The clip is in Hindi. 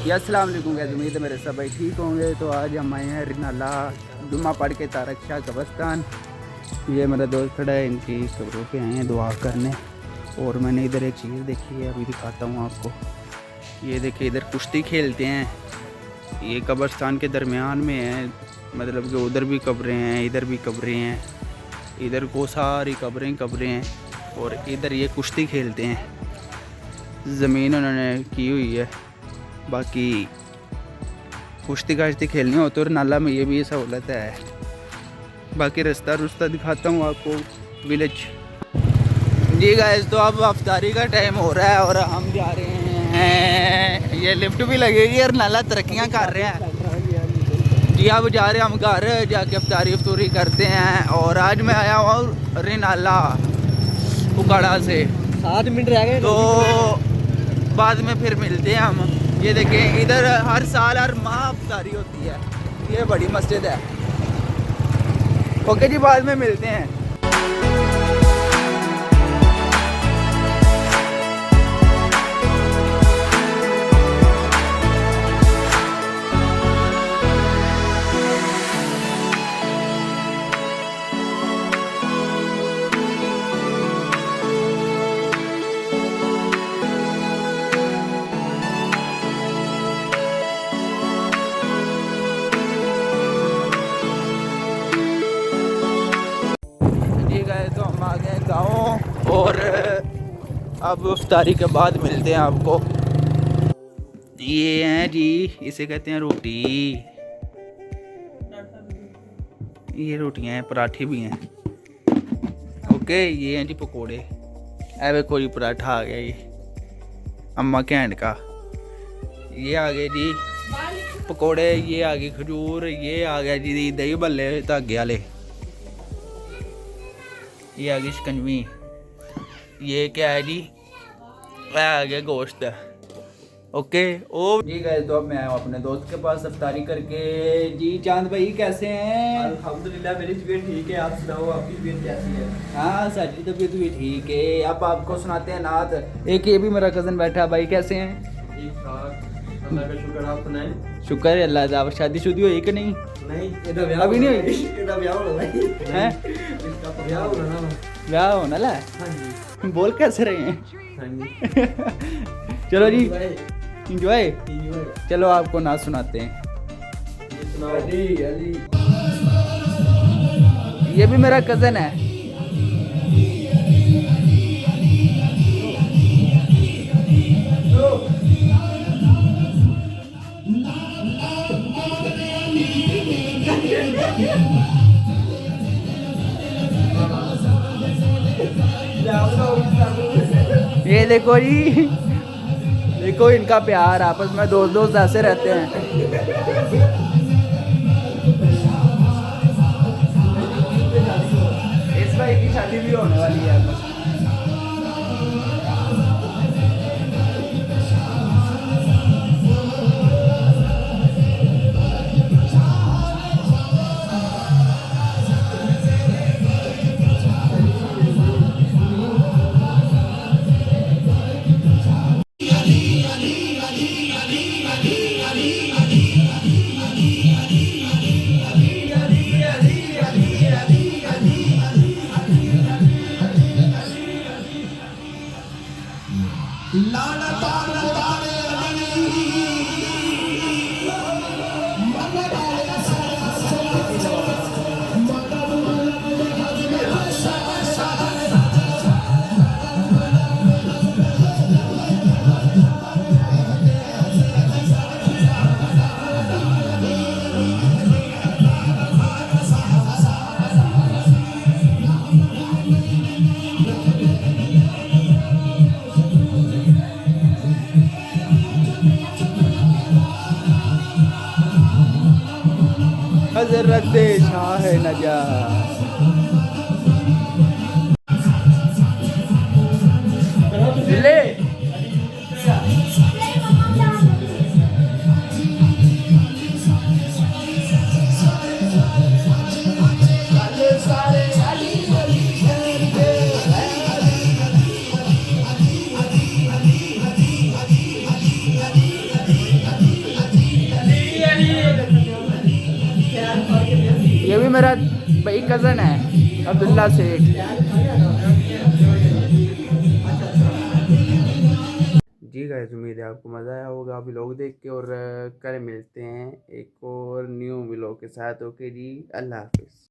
या अस्सलाम वालेकुम गाइस, उम्मीद है मेरे सब भाई ठीक होंगे। तो आज हम आए हैं रिनाला जुम्मा पढ़ के तारक शाह कब्रस्तान। ये मेरा दोस्त खड़ा है, इनकी कब्रों पे आए हैं दुआ करने। और मैंने इधर एक चीज़ देखी है, अभी दिखाता हूँ आपको। ये देखिए, इधर कुश्ती खेलते हैं। ये कब्रस्तान के दरमियान में है, मतलब कि उधर भी कब्रें हैं, इधर भी कब्रें हैं, इधर को सारी कब्रें हैं। और इधर ये कुश्ती खेलते हैं। ज़मीन उन्होंने की हुई है, बाकी कुश्ती काश्ती खेलनी हो तो नाला में ये भी सहूलत है। बाकी रास्ता दिखाता हूँ आपको विलेज। जी गाइस, तो अब अफ्तारी का टाइम हो रहा है और हम जा रहे हैं। ये लिफ्ट भी लगेगी और नाला तरक्कियाँ कर रहे हैं जी। अब जा रहे हैं हम घर, जाके अफ्तारी करते हैं। और आज मैं आया हूँ रिनाला उकाड़ा से। 7 मिनट रह गए, तो बाद में फिर मिलते हैं हम। ये देखें, इधर हर साल हर माह अफ्तारी होती है। ये बड़ी मस्जिद है। ओके जी, बाद में मिलते हैं। तो हम आ गए गाँव और अब इफ्तारी के बाद मिलते हैं आपको। ये हैं जी, इसे कहते हैं रोटी। ये रोटियां हैं, पराठे भी हैं। ओके, ये हैं जी पकोड़े। ऐवे कोई पराठा आ गया, ये अम्मा के हैंड का। ये आ गए जी पकोड़े, ये आ गई खजूर, ये आ गया जी दही भल्ले धागे वाले, ये आ गई शिकंजवी। ये क्या है जी, आ गया गोश्त। ओके ओ जी गाइस, तो अब मैं आया हूँ अपने दोस्त के पास इफ्तारी करके। जी चांद भाई कैसे हैं? अल्हम्दुलिल्लाह मेरी तबीयत ठीक है। आप सुनाओ, आपकी तबीयत कैसी है? हाँ, सारी तबीयत भी ठीक है। अब आपको सुनाते हैं नात। एक ये भी मेरा कज़न बैठा। भाई कैसे हैं? ठीक ठाक, अल्लाह का शुक्र। आप सुनाएं? शुक्र है अल्लाह का। शादी शुदी हुई कि नहीं? नहीं, अभी नहीं हुई? इसका ब्याह होना है। हैं? इसका ब्याह होना ना। ब्याह होना ला। हाँ जी, बोल कैसे रहे हैं? हाँ जी। चलो जी, इंजॉय। Enjoy। चलो आपको नाच सुनाते हैं। ये सुनाओ। अली ये भी मेरा कज़न है। ये देखो जी, देखो इनका प्यार, आपस में दोस्त ऐसे रहते हैं। इस भाई की शादी भी होने वाली है। हज़रत शाह नजात। ले ये भी मेरा भाई कज़न है अब्दुल्ला सेठ। जी गाइस, उम्मीद है आपको मज़ा आया होगा व्लॉग देख के, और कल मिलते हैं एक और न्यू व्लॉग के साथ। ओके जी, अल्लाह हाफिज़।